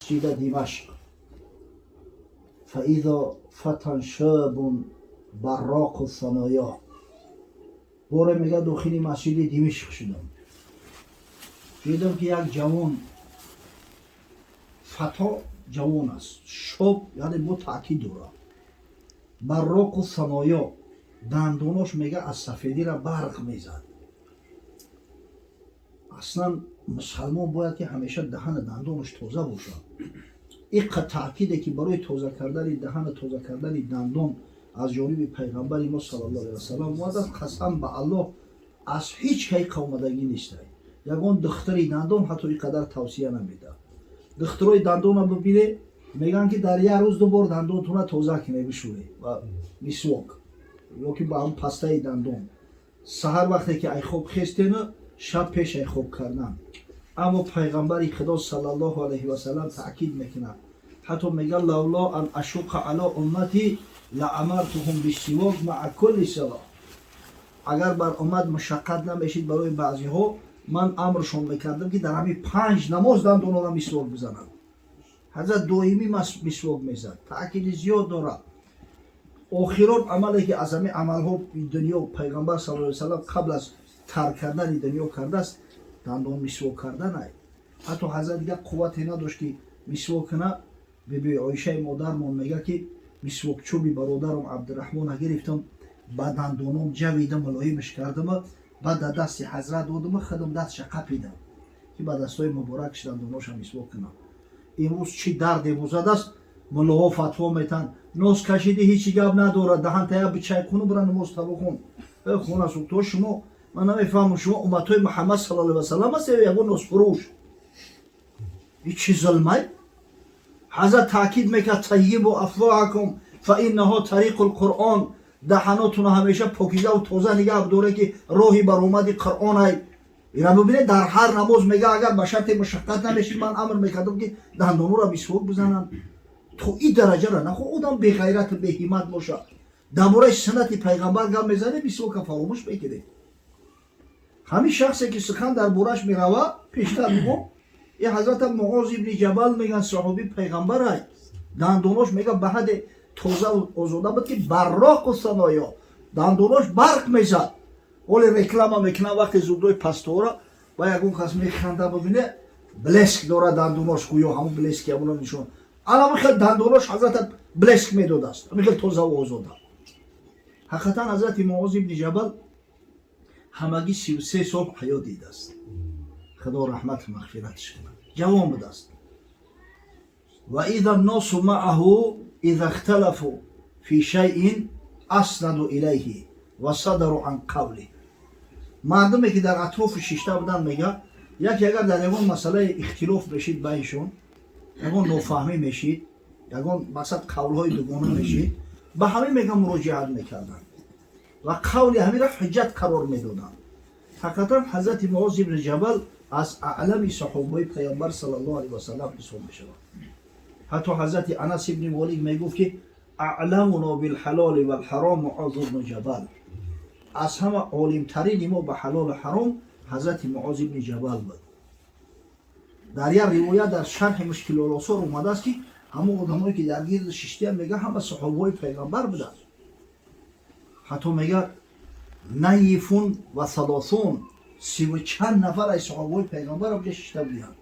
مسجد دمشق فإذا فتى شاب براق الثنایا. باره میگه داخل مسجد دمشق شدم، دیدم که یک جوان، فتا جوان است، شاب یعنی با تاکید داره، براق الثنایا، دندوناش میگه از سفیدی را برق میزد. اصلا مسلمان باید که همیشه دهن دندونش تازه باشه. این تاکیده که برای تازه کردن دهن، تازه کردن دندون از جانب پیغمبر ما صلی الله علیه و سلم اومده. قسم به الله از هیچ کی آمدگی نیست. یگان دختری دندون حتی اینقدر توصیه نمیده. دخترای دندون رو ببینه میگن که در یک روز دو بار دندونتون رو تازه کنه، بشوره و مسواک یا که با هم پسته دندون. سحر وقتی که ای خوب خستین، شب پیش ای خوب کردن. اما پیغمبر خدا صلی الله علیه و سلم تاکید میکنه، حتی میگه لولا ان اشق علی امتی لامرتهم بالسواک مع کل صلاه. اگر بر امت مشقت نمیشید برای بعضی ها، من امرشون میکردم که در همین 5 نماز دندون را مسواک بزنن. حضرت دائمی مسواک میزد، تاکید زیاد داره. آخران عملی که از همه عملها دنیا پیغمبر صلی الله علیه و سلم قبل از ترک کردن دنیا کرده است، دندان مسواک کردن است. حتی حضرت دیگه قوتی نداشت که مسواک کنه. بیبی عایشه مادرمون میگه که مسواک چوبی برادرم عبدالرحمن گرفتم، بعد دندونم جویدم، ملایمش کردم، بعد دست حضرت دادم، خودم دستش قپیدم که بعد دستای مبارکش دندوناش مسواک کنه. امروز چی درد موزد است، ملاها فتوا میتن نوز کشیده هیچی گپ نداره، دهن تیا بچای کنو برن نماز بخون. خون است تو شما، من نمیفهمم شما امتای محمد صلی الله علیه و سلم است یا یگان نوز فروش؟ این چی ظلمه؟ حضرت تاکید میکنه طیبوا افواهکم فانها طریق القرآن. دهانتون همیشه پاکیزه و تازه نگه داره که راهی بر اومد قرآن است. اینا ببینید در هر نماز میگه اگر به شرط مشقت نمیشید من امر میکردم که دندونو را مسواک بزنن. تو این درجه را نخو آدم بی غیرت و بی همت باشه، درباره سنت پیغمبر گپ میزنه مسواک فراموش میکنه. همین شخصی که سخن دربارش میروه پیشتر میگم، این حضرت معاذ ابن جبل میگن صحابی پیغمبر است، دندوناش میگه به حد تازه و آزاده بود که براق الثنایا، دندوناش برق میزد. ولی رکلام میکنه وقتی زودوی پستورا با یکون کس میخنده ببینه بلسک داره دندوناش، گویا همون بلسکی همون نشون. الان میخواد دندوناش حضرت بلسک میداد است، میخواد تازه و آزاده. حقیقتا حضرت معاذ ابن جبل همگی 33 سال حیات دیده است. خدا رحمت مغفرتش کنه. جوان بوده است. و اذا الناس معه اذا اختلفوا في شيء اسندوا الیه و صدروا عن قوله. مردمی که در اطراف شیشته بودن میگه یکی اگر در یگان مسئله اختلاف بشید بینشون، یگان نفهمی میشید، یگان مثلا قولهای دوگانه میشید، به همه میگه مراجعت میکردن و قول همین را حجت قرار میدادن. حقیقتا حضرت معاذ بن جبل از اعلم صحابه پیامبر صلی الله علیه و سلم حساب میشود. حتی حضرت انس بن مالک میگفت که اعلمنا بالحلال والحرام معاذ بن جبل. از همه عالم ترین ما به حلال و حرام حضرت معاذ بن جبل بود. در یک روایت در شرح مشکل الاثار اومده است که همه آدمایی که در گرد شیشته میگه همه صحابه پیغمبر بودند. حتی میگه نیفون و ثلاثون، 30 و چند نفر از صحابه پیغمبر هم شیشته بودند.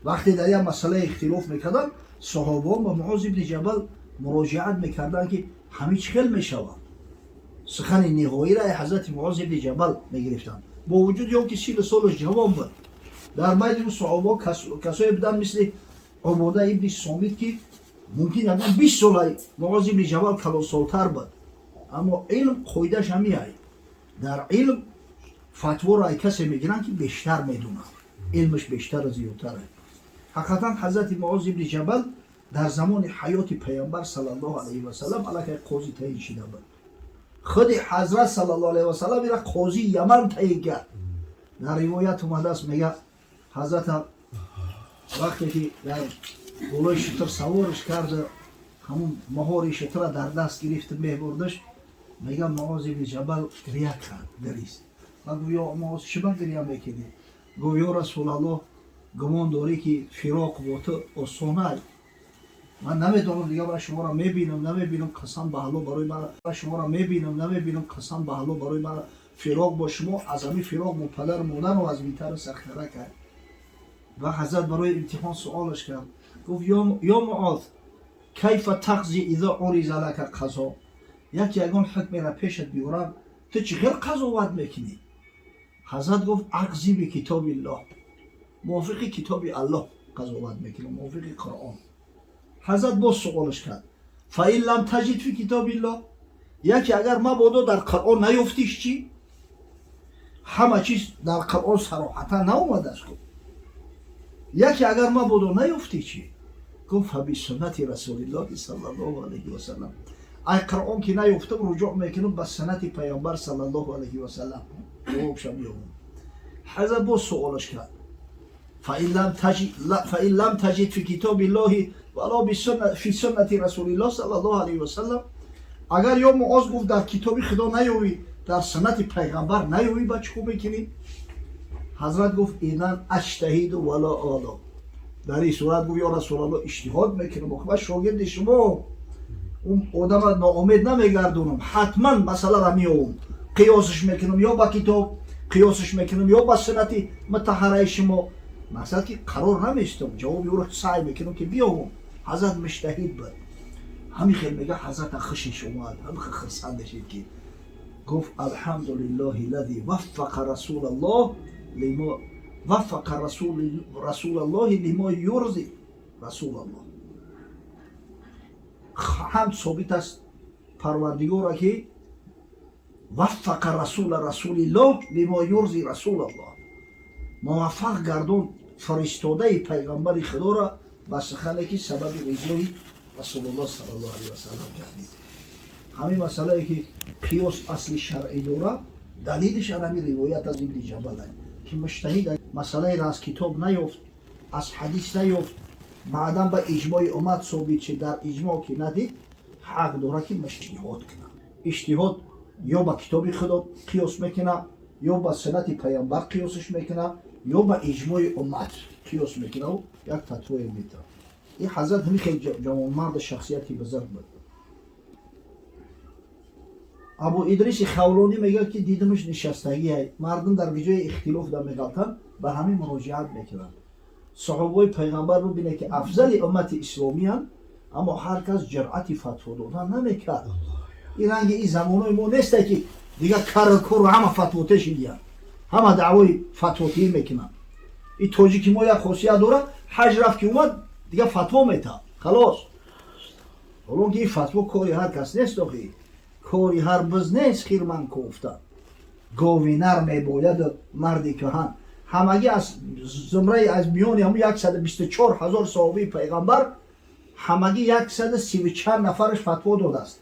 وقتی در یک مسئله اختلاف میکردن صحابه با معاذ بن جبل مراجعت میکردن که همه چی حل میشود. سخن نهایی را حضرت معاذ بن جبل میگرفتند، با وجود یا که 30 سالش جوان بود. در میان صحابه کسایی بودن مثل عباده ابن صامت که ممکن است 20 سال معاذ بن جبل کلان سالتر بود، اما علم قاعده‌اش همین است. در علم فتوا را کسی میگیرن که بیشتر میدونه، علمش بیشتر و زیادتره. حقیقتا حضرت معاذ بن جبل در زمان حیات پیامبر صلی الله علیه و سلم علیه قاضی تعیین شده بود. خود حضرت صلی الله علیه و سلم را قاضی یمن تعیین کرد. در روایت اومده است میگه حضرت وقتی که در بالای شتر سوارش کرده، همون مهار شتر در دست گرفت میبردش، میگه معاذ بن جبل گریه کرد، گریست. من گویا معاذ چرا گریه میکنی؟ گویا رسول الله گمان داری که فراق با تو آسانه. من نمیدونم دیگه برای شما را نمیبینم قسم به الله برای من برای شما را نمیبینم قسم به الله برای من فراق با شما از همین فراق با پدر مادر و از بیتر سختره کرد. و حضرت برای امتحان سوالش کرد، گفت یا معاذ کیف تقضی اذا عرض لك قضا، یکی اگه حکمی را پیشت بیارن تو چگونه قضاوت میکنی؟ حضرت گفت اقضی به کتاب الله، موافق کتاب الله قضاوت میکنم، موافق قرآن. حضرت باز سوالش کرد فإن لم تجد فی کتاب الله، یکی اگر مبادا در قرآن نیفتیش چی؟ همه چیز در قرآن صراحتا نیامده است. یکی اگر مبادا نیفتی چی؟ گفت فبسنت رسول الله صلی الله علیه و سلم، ای قرآن که نیفتم رجوع میکنم به سنت پیامبر صلی الله علیه و سلم. حضرت باز سوالش کرد فإن لم تجد فی کتاب الله ولا فی سنت رسول الله صلی الله علیه و سلم، اگر یا معاذ گفت در کتاب خدا نیوی در سنت پیغمبر نیوی با چه میکنی؟ حضرت گفت اینن اجتهید ولا آلا، در این صورت گفت یا رسول الله اجتهاد میکنم، خب شاگرد شما اون آدم ناامید نمیگردونم، حتما مسئله را میام قیاسش میکنم یا با کتاب، قیاسش میکنم یا با سنت مطهره شما، مقصد که قرار نمیستم جوابی او را سعی میکنم که بیام. حضرت مجتهد بود. همین خیلی میگه حضرت خوشش اومد، همین خرسندشید که گفت الحمدلله الذی وفق رسول الله لما یرضی رسول الله. هم ثابت است پروردگار که وفق رسول الله لما یرضی رسول الله، موفق گردون فرستاده پیغمبر خدا را به سخنی که سبب رضای رسول الله صلی الله علیه و سلم گردید. همین مسئله که قیاس اصل شرعی داره دلیلش همین روایت از ابن جبل است که مجتهد مسئله را از کتاب نیافت، از حدیث نیافت، بعداً به اجماع امت ثابت شد، در اجماع که ندید حق داره که اجتهاد کنه. اجتهاد یا با کتاب خدا قیاس میکنه، یا با سنت پیامبر قیاسش میکنه، یا با اجماع امت قیاس میکنه و یک فتوی میده. این حضرت همین خیلی جوانمرد شخصیتی بزرگ بود. ابو ادریس خولانی میگه که دیدمش نشستگی های مردم در وجای اختلاف در میگفتن به همین مراجعت میکنن. صحابه پیغمبر رو بینه که افضل امت اسلامی هن، اما هر کس جرأت فتوا دادن نمیکرد. این رنگ این زمانای ما نیسته که دیگه کار همه فتواتش دیگه همه دعوای فتواتی میکنن. این تاجیکی ما یک خاصیت داره، حج رفت که اومد دیگه فتوا میته خلاص. حالا که این فتوا کاری هر کس نیست، آخی کاری هر بز نیست. خیر من گفتم گاوی نر میباید مردی کهن، همگی از زمره از میان همون 124,000 صحابه پیغمبر همگی 130 چند نفرش فتوا داده است.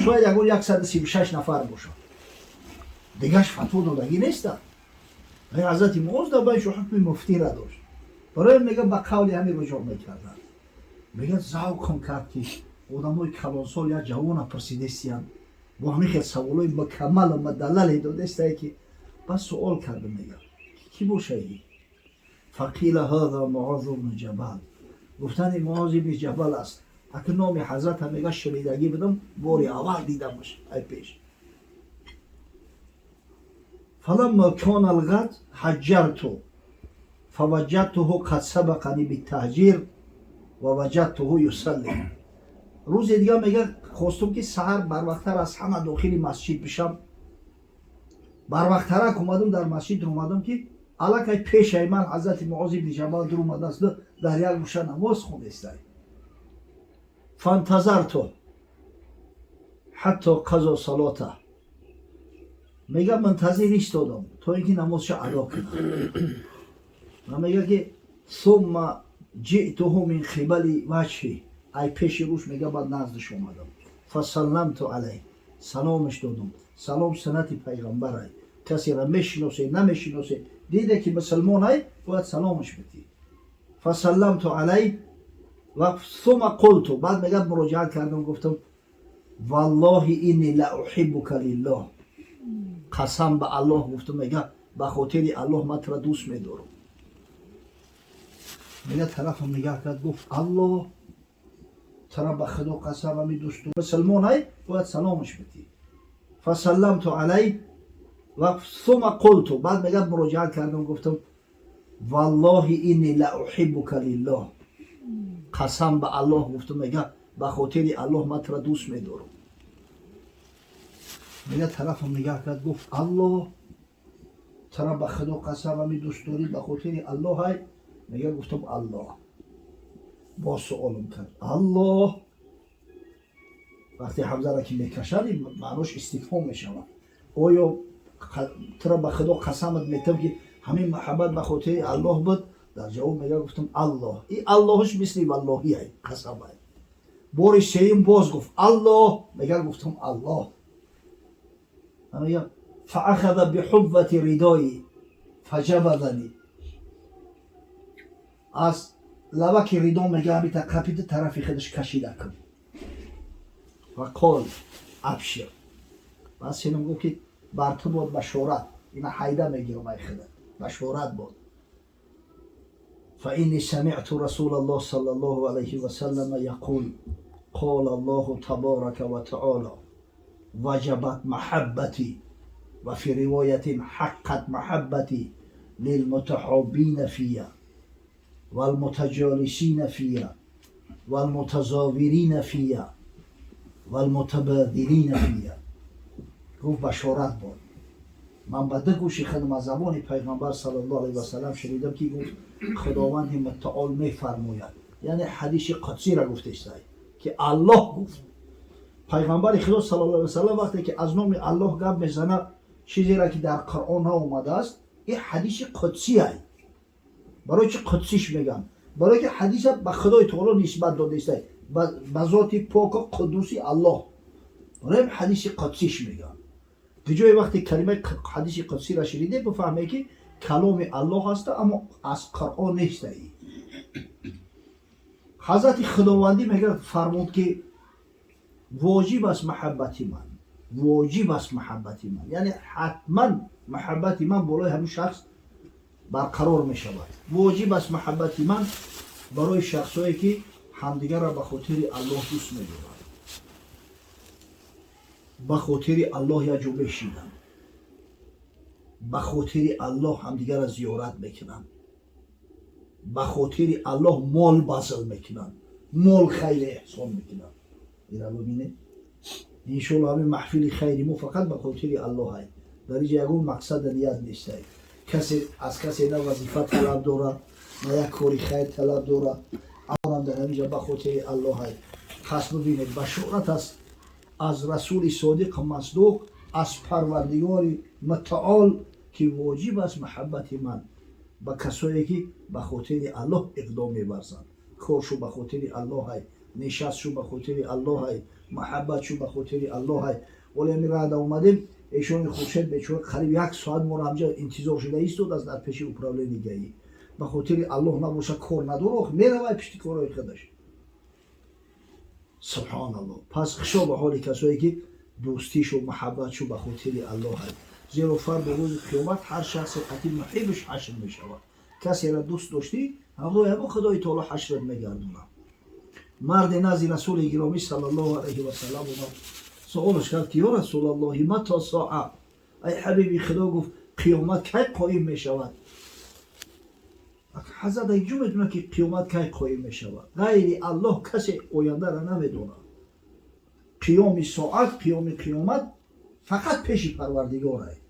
شاید اگر 136 نفر باشه دیگهش فتوا دادگی نیست. حضرت معاذ در بینش حکم مفتی را داشت، برای میگه به قول همین رجوع میکردن. میگه ذوق هم کرد که آدمای کلانسال یا جوان پرسیدستیان با همین خیلی سوالای مکمل و مدلل دادسته که بس سوال کرده. میگه کی باشه ای؟ فقیل هذا معاذ بن جبل، گفتن معاذ بن جبل است. اگه نام حضرت هم میگه شنیدگی بدم باری اول دیدمش ای پیش. فلما كان الغد حجرت فوجدته قد سبقني بالتهجير ووجدته يصلي. روز دیگه میگه خواستم که سحر بر وقتتر از همه داخل مسجد بشم. بر وقتتر اومدم در مسجد اومدم که الکی پیش من حضرت معاذ بن جبل در اومده است، در یک گوشه نماز خونده است. فانتظرت حتی قضا صلاته، میگه منتظر ایستادم تا اینکه نمازش ادا کنه. و میگه که ثم جئته من قبل وجهه، ای پیش روش میگه بعد نزدش اومدم. فسلمت علیه، سلامش دادم. سلام سنت پیغمبر ای، کسی را میشناسه نمیشناسه دیده که مسلمان ای باید سلامش بدی. فسلمت علیه و ثم قلت، بعد میگه مراجعه کردم گفتم والله اینی لاحبک لله، قسم به الله گفتم میگه به خاطر الله من تو را دوست میدارم. میگه طرفم نگاه کرد گفت الله ترى به خدا قسم همی دوست مسلمان های باید سلامش بدی. فسلمت علیه و ثم قلت، بعد میگه مراجعه کردم گفتم والله اینی لاحبک لله، قسم به الله گفتم میگه به خاطر الله من تو دوست میدارم. میگه طرفم نگاه کرد گفت الله ترى به خدا قسم همی دوست داری به خاطر الله های؟ میگه گفتم الله. با سوالم کرد الله، وقتی حمزه را که میکشد معناش استفهام میشود، آیا ترى به خدا قسمت میتم که همین محبت به خاطر الله بود؟ در جواب میگه گفتم الله. این اللهش مثل واللهی های قسم های. بار سوم باز گفت الله، میگه گفتم الله. میگه فاخذ بحفة ردایی فجبدنی، از لبک ردام میگه همی قپید طرف خودش کشیده کن و قال ابشر. بعد سینم گفت که بر تو بود بشارت، اینا حیده میگیرم ای خدا بشارت بود. فإني سمعت رسول الله صلى الله عليه وسلم يقول قال الله تبارك وتعالى وجبت محبتي وفي رواية حقت محبتي للمتحابين فيها والمتجالسين فيها والمتزاورين فيها والمتبادلين فيها. گفت بشارت بود. من به دو گوش خودم از زبان پیغمبر صلی الله علیه و سلم شنیدم که گفت خداوند متعال میفرماید، یعنی حدیث قدسی را گفته است که الله گفت. پیغمبر خدا صلی الله علیه و سلم وقتی که از نام الله گپ میزنه چیزی را که در قرآن ها اومده است، این حدیث قدسی است. برای چه قدسیش میگم؟ برای که حدیث به خدای تعالی نسبت داده است، به ذات پاک و قدوسی الله. برای حدیث قدسیش میگم. دیگه وقتی کلمه حدیث قدسی را شنیده بفهمه که کلام الله هست اما از قرآن نیست. حضرت خداوندی میگه فرمود که واجب است محبتی من، واجب است محبتی من، یعنی حتما محبتی من بالای همون شخص برقرار می شود. واجب است محبتی من برای شخصایی که همدیگر را به خاطر الله دوست می دارند، به خاطر الله یا جو بشینند، به خاطر الله همدیگر را زیارت میکنند، به خاطر الله مال بذل میکنند، مال خیر احسان میکنند. این را ببینید انشاءالله همین محفل خیری ما فقط به خاطر الله هست. در اینجا یکون مقصد نیت نیست. کسی از کسی نه وظیفه طلب داره نه یک کاری خیر طلب داره، اما در اینجا به خاطر الله هست. پس ببینید بشارت است از رسول صادق مصدوق از پروردگار متعال که واجب است محبت من به کسایی که به خاطر الله اقدام می‌ورزند. کارشو به خاطر الله هست، نشستشو به خاطر الله هست، محبتشو به خاطر الله هست. ولی امیر راه اومدیم ایشون خورشید بیچاره قریب 1 ساعت ما را همجا انتظار شده ایستاد از در پیش اپرالای نگهی. به خاطر الله نباشه کار نداره میروه پشت کارهای خودش. سبحان الله. پس خشا به حال کسایی که دوستیش و محبتشو به خاطر الله هست. زیرا فرد روز قیامت هر شخص قطعی محبش حشر می شود. کسی را دوست داشتی همراه با خدای تعالی حشرت میگردونه. مرد نزد رسول گرامی صلی الله علیه و سلم اومد سوالش کرد که یا رسول الله متى ساعه، ای حبیبی خدا گفت قیامت کی قایم می شود؟ حضرت اینجا میدونه که قیامت کی قایم می شود، غیر الله کسی آینده را نمیدونه. قیام ساعت، قیام قیامت فقط پیش پروردگار است.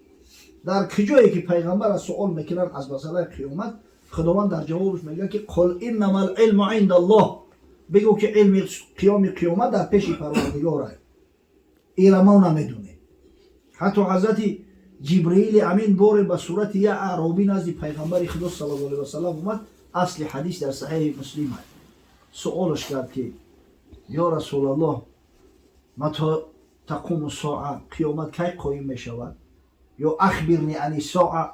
در کجایی که پیغمبر از سوال میکنن از مسئله قیامت، خداوند در جوابش میگه که قل انما العلم عند الله، بگو که علم قیام قیامت در پیش پروردگار است، این را ما نمیدونه. حتی حضرت جبرئیل امین بار به صورت یک اعرابی نزد پیغمبر خدا صلی الله علیه و سلم اومد. اصل حدیث در صحیح مسلم است. سوالش کرد که یا رسول الله متى تقوم الساعه، قیامت کی قایم می شود؟ یا اخبرنی عن الساعه،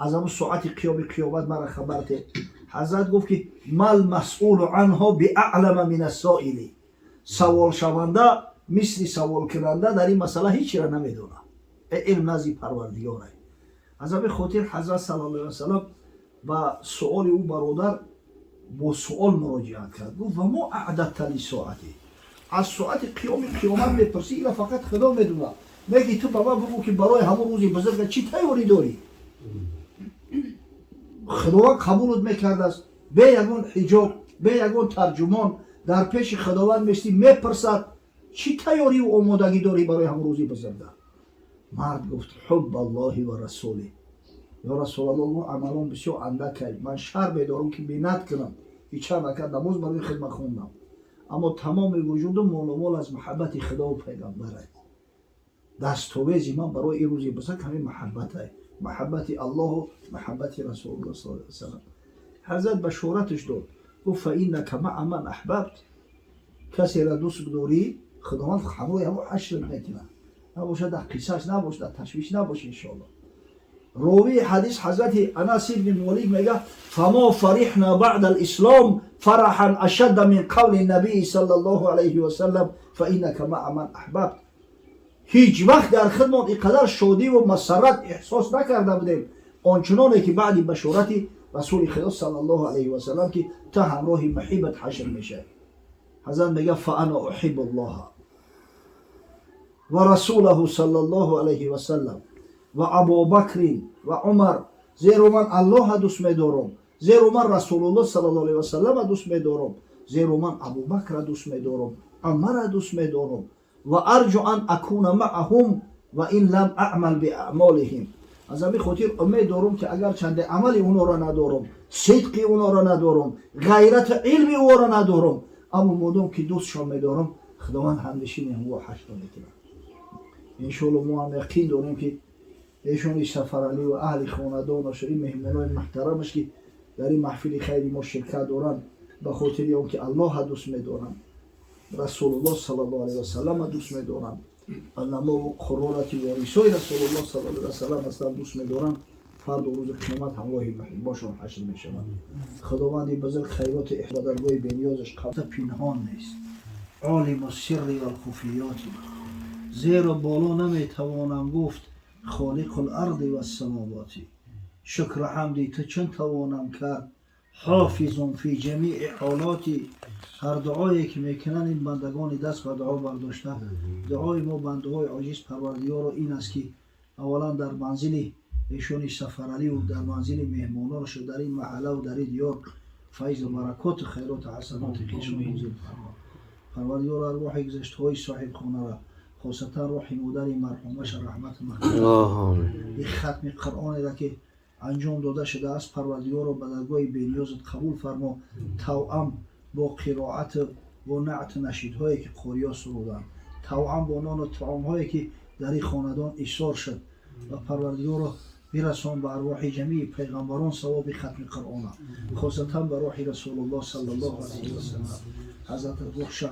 از اون ساعت قیامت مرا خبر ده. حضرت گفت که مال مسئول عنها باعلم من السائل، سوال شونده مثل سوال کننده در این مسئله هیچی را نمیدونه. علم نزد پروردگار است. از همین خاطر حضرت صلی الله علیه و سلم با سؤال او برادر با سوال مراجعت کرد. گفت و ما اعددت لساعتی، از ساعت قیامت میپرسی؟ اینا فقط خدا میدونه. میگی تو بابا بگو که برای همون روزی بزرگ چی تیاری داری؟ خداوند قبولت میکرد است به یگون حجاب، به یگون ترجمان در پیش خداوند میستی میپرسد چی تیاری و آمادگی داری برای همون روزی بزرگ؟ مرد گفت حب الله و رسوله. یا رسول الله عملان بسیار اندک، من شر میدارم که بینت کنم هیچ نکرد، نماز برای خدمت خوندم، اما تمام وجودم مال از محبت خدا و پیغمبره. دستاویزی من برای این روزی بزرگ همین محبت ہے، محبت الله و محبت رسول الله صلی الله علیه وسلم. حضرت بشارتش داد گفت فإنک مع من احببت، کسی را دوست داری خداوند همراه همون حشر میکنه. نباشه در قصص، نباشه در تشویش، نباشه انشاءالله. راوی حدیث حضرت انس بن مالک میگه فما فرحنا بعد الاسلام فرحا اشد من قول النبی صلی الله علیه و سلم فإنک مع من احببت. هیچ وقت در خدمت اینقدر شادی و مسرت احساس نکرده بودیم آنچنانی که بعد بشارت رسول خدا صلی الله علیه و سلم که تا همراه محبت حشر میشه. حضرت میگه فانا احب الله و رسوله صلی الله علیه و سلم و ابوبکر و عمر، زیرا من الله دوست می‌دارم، زیرا من رسول الله صلی الله علیه و سلم دوست می‌دارم، زیرا من ابوبکر دوست می‌دارم، عمر دوست می‌دارم و ارجو ان اکون معهم و این لم اعمل باعمالهم. از همین خاطر امید دارم که اگر چند عمل اونا را ندارم، صدق اونا را ندارم، غیرت علم اونا را ندارم، اما مادام که دوستشان می‌دارم خداوند همنشین هم و حشر می‌کنه. ان شاء الله ما هم یقین داریم که ایشون سفرعلی و اهل خاندانش این مهمانای محترمش که در این محفل خیلی ما شرکت دارن به خاطر اینکه الله دوست می‌دارن، رسول الله صلی الله علیه و سلم دوست می‌دارن، انما و خرالتی وارثای رسول الله صلی الله علیه و سلم اصلا دوست می‌دارن، فردا روز قیامت همراه باشون حشر میشوند. خداوند بزرگ خیرات احوادرگاه بی‌نیازش قبل پنهان نیست، عالم السر و الخفیات، زیرا بالا نمیتوانم گفت خالق الارض و السماوات. شکر حمدی تو چند توانم کرد حافظ فی جمیع حالاتی. هر دعایی که میکنن این بندگان دست و دعا برداشته، دعای ما بنده‌های عاجز پروردگار این است که اولا در منزل ایشون سفرعلی و در منزل مهمانانش در این محله و در این دیار فیض و برکات و خیرات و حسنات ایشون نازل فرما. پروردگار ارواح گذشته‌های صاحب خانه را خاصتا روح مادر مرحومش رحمت مغفرت. این ختم قرآنی را که انجام داده شده است پروردگار را به درگاه بی‌نیازت قبول فرما، توأم با قرائت و نعت نشیدهایی که قاریا سرودند، توأم با نان و طعامهایی که در این خاندان ایثار شد، و پروردگار را برسان به ارواح جمیع پیغمبران ثواب ختم قرآن، خاصتا به روح رسول الله صلی الله علیه و سلم. حضرت روحش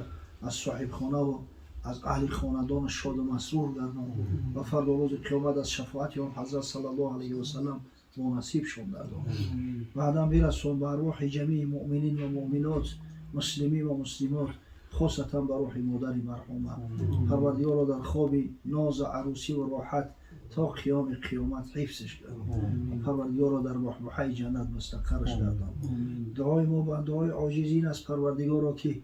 از صاحب خانه و از اهل خاندان شاد و مسرور گردان و فردا روز قیامت از شفاعت آن حضرت صلی الله علیه و سلم نصیب شد گردان. بعدا برسون به روح جمیع مؤمنین و مؤمنات، مسلمین و مسلمات، خاصتا به روح مادر مرحومه. پروردگار را در خواب ناز عروسی و راحت تا قیام قیامت حفظش گردان. پروردگار را در بحبوحه جنت مستقرش گردان. دعای ما با دعای عاجزین از پروردگار را که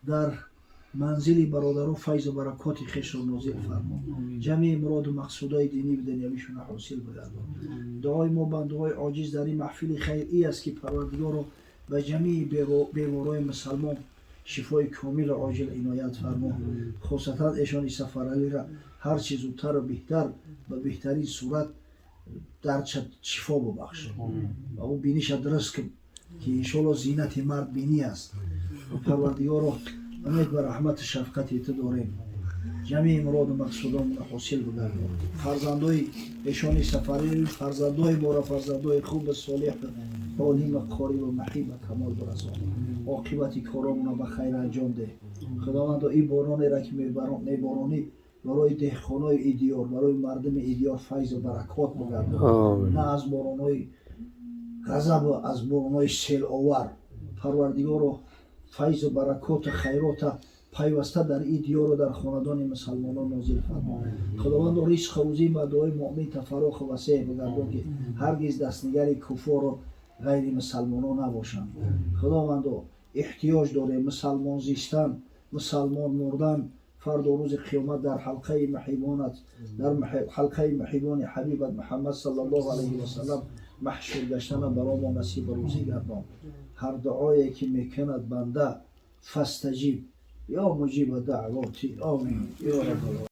در منزل برادران فیض و برکات خویش را نازل فرما، جمعی مراد و مقصودهای دینی و دنیویشون حاصل بگردان. دعای ما بنده‌های عاجز در این محفل خیری است که پروردگار را به جمعی بیمارای مسلمان شفای کامل و عاجل عنایت فرما، خاصتا ایشان سفرعلی را هر چیز زودتر و بهتر و بهترین صورت در شفا ببخش و او بینیش درست کن که انشاءالله زینت مرد بینی است. پروردگار را امید به رحمت شفقتی تو داریم، جمعی مراد و مقصودامون حاصل بگردان. فرزندای ایشان سفرعلی فرزندای ما را فرزندای خوب و صالح عالم و قاری و محیب و کمال برسان، عاقبت کارامون به خیر انجام ده. خداوند این بارانی را که میبارانی برای دهخانای ای دیار، برای مردم ای دیار فیض و برکات بگردان، نه از بارانای غضب و از بارانای سیل آور. پروردگار و فیض و برکات و خیرات پیوسته در این دیار و در خاندان مسلمانان نازل فرما. خداوند رزق روزی و دعای مؤمن تفراخ و وسع بگردان که هرگز دستنگر کفار و غیر مسلمان نباشند. خداوندو احتیاج داریم مسلمان زیستن، مسلمان مردن، فردا روز قیامت در حلقه محبانت، در حلقه محبان حبیبت محمد صلی الله علیه و سلم محشور گشتن برامون نصیب روزی گردان. هر دعایی که میکند بنده فاستجیب یا مجیب دعواتی. آمین یا رب العالمین.